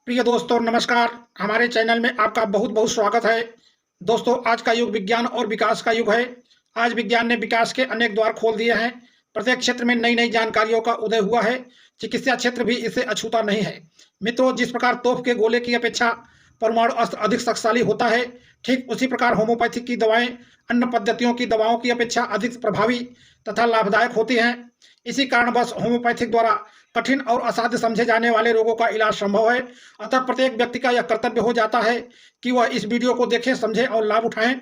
प्रिय दोस्तों नमस्कार। हमारे चैनल में आपका बहुत बहुत स्वागत है। दोस्तों आज का युग विज्ञान और विकास का युग है। आज विज्ञान ने विकास के अनेक द्वार खोल दिए हैं। प्रत्येक क्षेत्र में नई नई जानकारियों का उदय हुआ है। चिकित्सा क्षेत्र भी इसे अछूता नहीं है। मित्रों, जिस प्रकार तोप के गोले की अपेक्षा परमाणु अस्त्र अधिक शक्तिशाली होता है, ठीक उसी प्रकार होम्योपैथिक की दवाएं अन्य पद्धतियों की दवाओं की अपेक्षा अधिक प्रभावी तथा लाभदायक होती हैं। इसी कारणवश होम्योपैथिक द्वारा कठिन और असाध्य समझे जाने वाले रोगों का इलाज संभव है। अतः प्रत्येक व्यक्ति का यह कर्तव्य हो जाता है कि वह इस वीडियो को देखें, समझें और लाभ उठाएं।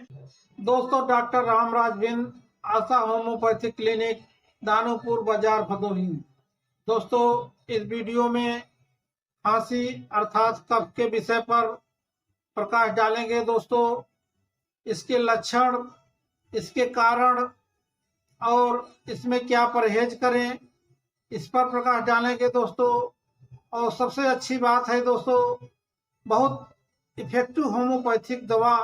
दोस्तों, डॉक्टर रामराज बिंद, आशा होम्योपैथिक क्लिनिक, दानोपुर बाजार, भदोही। दोस्तों, इस वीडियो में खांसी अर्थात कफ के विषय पर प्रकाश डालेंगे। दोस्तों, इसके लक्षण, इसके कारण और इसमें क्या परहेज करें, इस पर प्रकाश डालेंगे दोस्तों। और सबसे अच्छी बात है दोस्तों, बहुत इफेक्टिव होम्योपैथिक दवा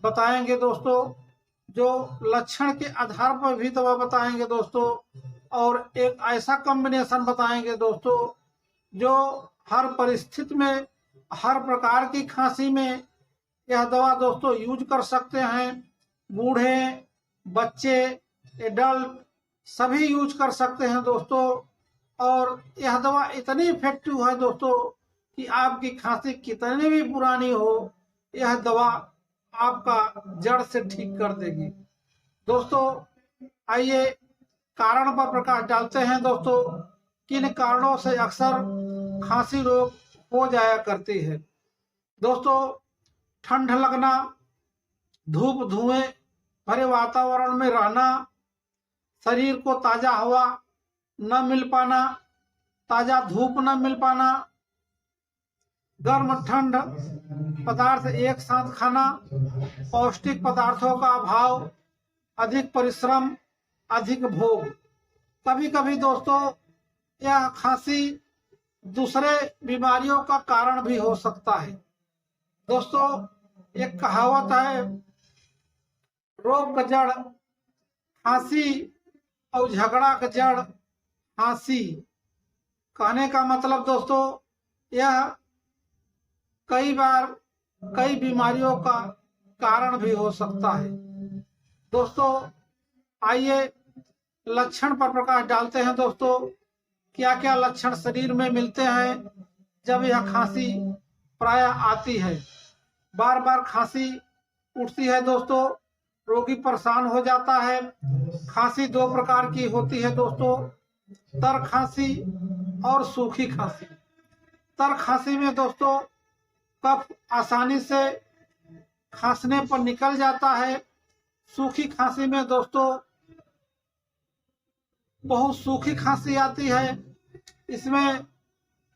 बताएंगे दोस्तों, जो लक्षण के आधार पर भी दवा बताएंगे दोस्तों। और एक ऐसा कॉम्बिनेशन बताएंगे दोस्तों जो हर परिस्थिति में, हर प्रकार की खांसी में यह दवा दोस्तों यूज कर सकते हैं। बूढ़े, बच्चे, एडल्ट सभी यूज कर सकते हैं दोस्तों। और यह दवा इतनी इफेक्टिव है दोस्तों कि आपकी खांसी कितनी भी पुरानी हो, यह दवा आपका जड़ से ठीक कर देगी। दोस्तों, आइए कारण पर प्रकाश डालते हैं दोस्तों। किन कारणों से अक्सर खांसी रोग हो जाया करती है। दोस्तों, ठंड लगना, धूप धुएं भरे वातावरण में रहना, शरीर को ताजा हवा न मिल पाना, ताजा धूप न मिल पाना, गर्म ठंड पदार्थ एक साथ खाना, पौष्टिक पदार्थों का अभाव, अधिक परिश्रम, अधिक भोग। कभी कभी दोस्तों यह खांसी दूसरे बीमारियों का कारण भी हो सकता है। दोस्तों, एक कहावत है, रोग का जड़ खांसी और झगड़ा का जड़ खांसी। कहने का मतलब दोस्तों, यह कई बार कई बीमारियों का कारण भी हो सकता है। दोस्तों, आइए लक्षण पर प्रकाश डालते हैं दोस्तों। क्या क्या लक्षण शरीर में मिलते हैं जब यह खांसी प्राय आती है। बार बार खांसी उठती है दोस्तों, रोगी परेशान हो जाता है। खांसी दो प्रकार की होती है दोस्तों, तर खांसी और सूखी खांसी। तर खांसी में दोस्तों कफ आसानी से खांसने पर निकल जाता है। सूखी खांसी में दोस्तों बहुत सूखी खांसी आती है। इसमें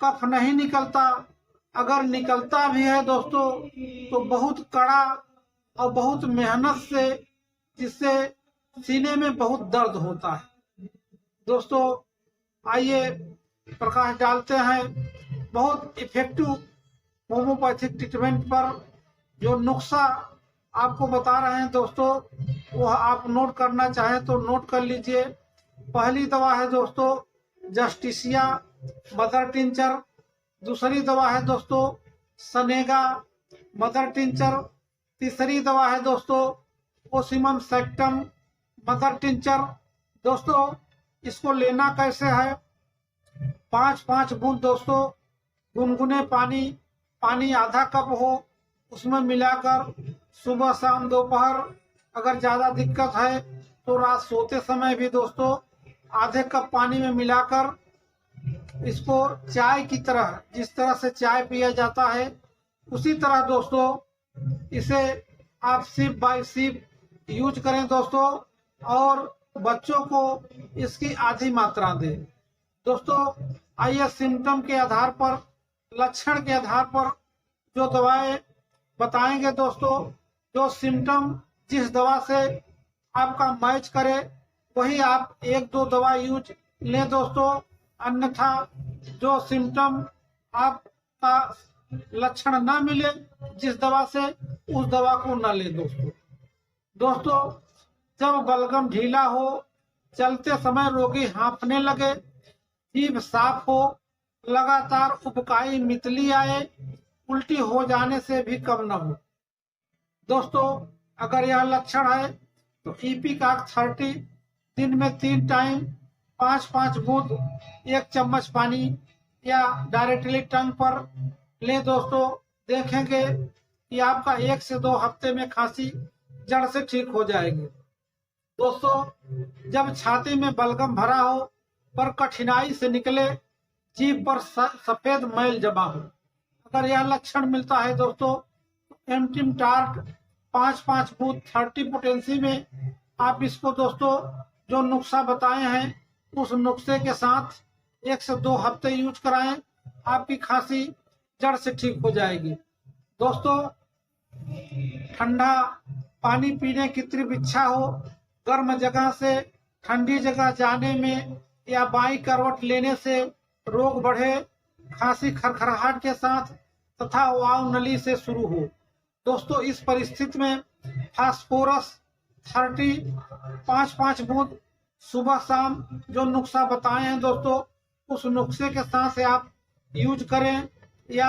कफ नहीं निकलता, अगर निकलता भी है दोस्तों तो बहुत कड़ा और बहुत मेहनत से, जिससे सीने में बहुत दर्द होता है। दोस्तों, आइए प्रकाश डालते हैं बहुत इफेक्टिव होम्योपैथिक ट्रीटमेंट पर। जो नुस्खा आपको बता रहे हैं दोस्तों, वह आप नोट करना चाहें तो नोट कर लीजिए। पहली दवा है दोस्तों जस्टिसिया मदर टिंचर। दूसरी दवा है दोस्तों सनेगा मदर टिंचर। तीसरी दवा है दोस्तों ओसिमम सेक्टम मदर टिंचर। दोस्तों, इसको लेना कैसे है, 5-5 बूंद दोस्तों गुनगुने पानी आधा कप हो, उसमें मिलाकर सुबह शाम दोपहर, अगर ज्यादा दिक्कत है तो रात सोते समय भी दोस्तों आधे कप पानी में मिलाकर इसको चाय की तरह, जिस तरह से चाय पिया जाता है उसी तरह दोस्तों इसे आप सिप बाय सिप यूज करें दोस्तों। और बच्चों को इसकी आधी मात्रा दें। दोस्तों, आइए सिम्टम के आधार पर, लक्षण के आधार पर जो दवाएं बताएंगे दोस्तों। जो सिम्टम जिस दवा से आपका मैच करे वही आप 1-2 दवा यूज लें दोस्तों। अन्यथा जो सिम्टम आपका लक्षण ना मिले जिस दवा से, उस दवा को न लें दोस्तों। दोस्तों, जब बलगम ढीला हो, चलते समय रोगी हाँफने लगे, जीभ साफ हो, लगातार उबकाई मितली आए, उल्टी हो जाने से भी कम न हो। दोस्तों, अगर यह लक्षण है तो इपिकाक 30 दिन में 3 टाइम 5-5 बूंद 1 चम्मच पानी या डायरेक्टली टंग पर ले दोस्तों। देखेंगे कि आपका 1 से 2 हफ्ते में खांसी जड़ से ठीक हो जाएगी। दोस्तों, जब छाती में बलगम भरा हो पर कठिनाई से निकले, जीभ पर सफेद मैल जमा हो, अगर यह लक्षण मिलता है दोस्तों, एमटिम टार्ट 5-5 बूंद 30 पोटेंसी में आप इसको दोस्तों जो नुस्खा बताए हैं उस नुस्खे के साथ 1 से 2 हफ्ते यूज कराएं, आपकी खांसी जड़ से ठीक हो जाएगी। दोस्तों, ठंडा पानी पीने की तीव्र इच्छा हो, गर्म जगह से ठंडी जगह जाने में या बाई करवट लेने से रोग बढ़े, खांसी खरखराहट के साथ तथा वायु नली से शुरू हो। दोस्तों, इस परिस्थिति में फास्फोरस 30 5-5 बूंद सुबह शाम जो नुस्खा बताए हैं दोस्तों, उस नुस्खे के साथ से आप यूज करें, या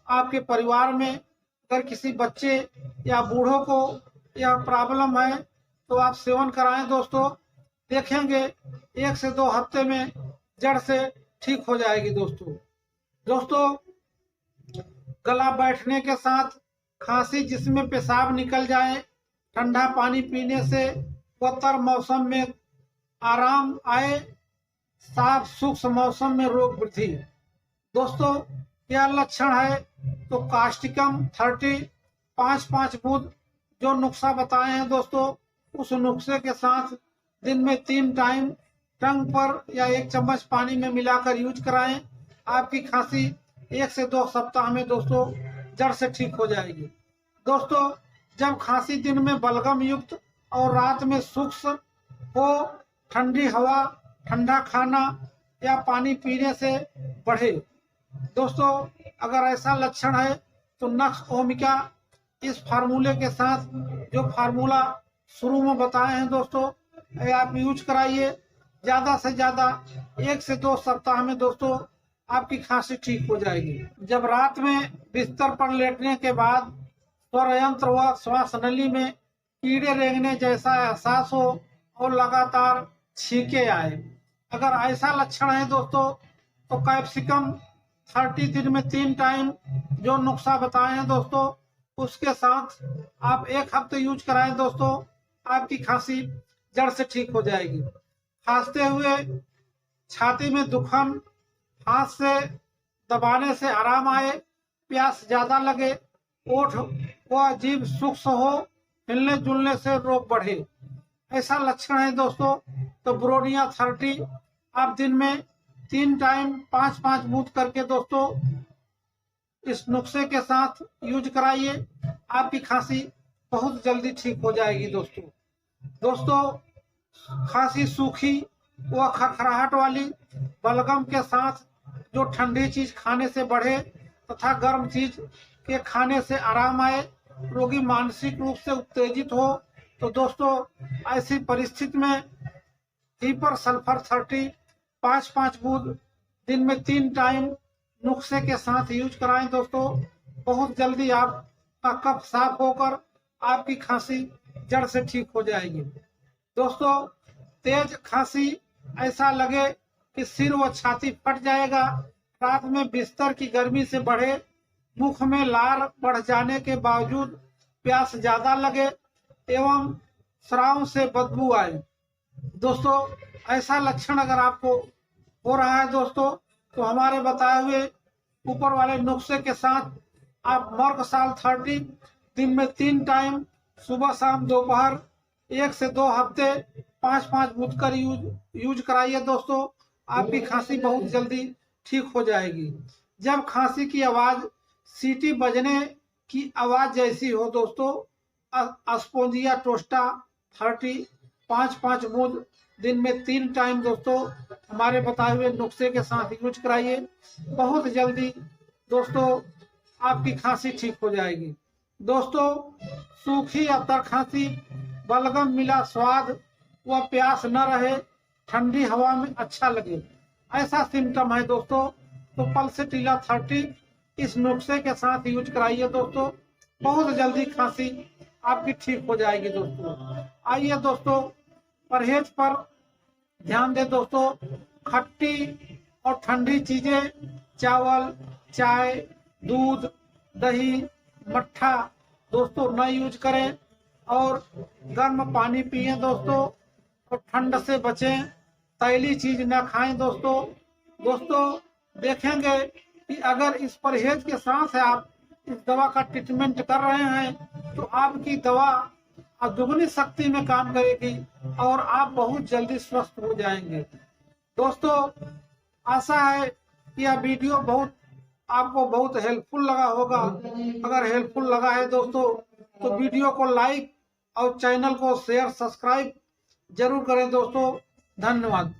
आपके परिवार में अगर किसी बच्चे या बूढ़ों को यह प्रॉब्लम है तो आप सेवन कराएं दोस्तों। देखेंगे 1 से 2 हफ्ते में जड़ से ठीक हो जाएगी दोस्तों, गला बैठने के साथ खांसी जिसमें पेशाब निकल जाए, ठंडा पानी पीने से उत्तर मौसम में आराम आए, साफ सूक्ष्म मौसम में रोग वृद्धि। दोस्तों, यह लक्षण है तो कास्टिकम 30 5-5 बूंद जो नुस्खा बताए हैं दोस्तों, उस नुस्खे के साथ दिन में 3 टाइम टंग पर या 1 चम्मच पानी में मिलाकर यूज कराएं, आपकी खांसी 1 से 2 सप्ताह में दोस्तों जड़ से ठीक हो जाएगी। दोस्तों, जब खांसी दिन में बलगम युक्त और रात में सूक्ष्म हो, ठंडी हवा, ठंडा खाना या पानी पीने से बढ़े, दोस्तों अगर ऐसा लक्षण है तो नक्स ओमिका इस फार्मूले के साथ जो फार्मूला शुरू में बताए हैं दोस्तों, आप यूज कराइए। ज्यादा से ज्यादा 1 से 2 सप्ताह में दोस्तों आपकी खांसी ठीक हो जाएगी। जब रात में बिस्तर पर लेटने के बाद स्वर यंत्र व श्वास नली में कीड़े रेंगने जैसा एहसास हो और लगातार छींके आए, अगर ऐसा लक्षण है दोस्तों तो कैप्सिकम 30 दिन में 3 टाइम जो नुस्खा बताए हैं दोस्तों, उसके साथ आप 1 हफ्ते यूज कराएं दोस्तों, आपकी खांसी जड़ से ठीक हो जाएगी। खांसते हुए छाती में दुखन, हाथ से दबाने से आराम आए, प्यास ज्यादा लगे, ओठ व जीभ सूक्ष्म हो, हिलने जुलने से रोग बढ़े, ऐसा लक्षण है दोस्तों तो ब्रोनिया 30 आप दिन में 3 टाइम 5-5 बूंद करके दोस्तों इस नुस्खे के साथ यूज कराइए, आपकी खांसी बहुत जल्दी ठीक हो जाएगी दोस्तों, खांसी सूखी व खरखराहट वाली, बलगम के साथ जो ठंडी चीज खाने से बढ़े तथा गर्म चीज के खाने से आराम आए, रोगी मानसिक रूप से उत्तेजित हो, तो दोस्तों ऐसी परिस्थिति में हीपर सल्फर 30 5-5 बूंद दिन में 3 टाइम नुस्खे के साथ यूज कराएं दोस्तों। बहुत जल्दी आपका कफ साफ होकर आपकी खांसी जड़ से ठीक हो जाएगी। दोस्तों, तेज खांसी, ऐसा लगे कि सिर व छाती फट जाएगा, रात में बिस्तर की गर्मी से बढ़े, मुख में लार बढ़ जाने के बावजूद प्यास ज्यादा लगे एवं स्राव से बदबू आए। दोस्तों, ऐसा लक्षण अगर आपको हो रहा है दोस्तों तो हमारे बताए हुए ऊपर वाले नुस्खे के साथ आप मर्कसाल 30 दिन में 3 टाइम सुबह शाम दोपहर 1 से 2 हफ्ते 5-5 बूंद कर यूज कराइए दोस्तों, आपकी खांसी बहुत जल्दी ठीक हो जाएगी। जब खांसी की आवाज सीटी बजने की आवाज जैसी हो दोस्तों, अस्पोंजिया टोस्टा 30 5-5 बूंद दिन में 3 टाइम दोस्तों हमारे बताए हुए नुस्खे के साथ यूज कराइए, बहुत जल्दी दोस्तों आपकी खांसी ठीक हो जाएगी। दोस्तों, सूखी अतर खांसी, बलगम मिला स्वाद व प्यास न रहे, ठंडी हवा में अच्छा लगे, ऐसा सिम्टम है दोस्तों तो पल्सेटिला 30 इस नुस्खे के साथ यूज कराइए दोस्तों, बहुत जल्दी खांसी आपकी ठीक हो जाएगी दोस्तों। आइए दोस्तों, परहेज पर ध्यान दें दोस्तों। खट्टी और ठंडी चीजें, चावल, चाय, दूध, दही, मट्ठा दोस्तों न यूज करें और गर्म पानी पिएं दोस्तों, और ठंड से बचें। तैली चीज न खाएं दोस्तों। दोस्तों देखेंगे कि अगर इस परहेज के साथ आप इस दवा का ट्रीटमेंट कर रहे हैं तो आपकी दवा दुगनी शक्ति में काम करेगी और आप बहुत जल्दी स्वस्थ हो जाएंगे। दोस्तों आशा है कि यह वीडियो आपको बहुत हेल्पफुल लगा होगा। अगर हेल्पफुल लगा है दोस्तों तो वीडियो को लाइक और चैनल को शेयर सब्सक्राइब जरूर करें दोस्तों। धन्यवाद।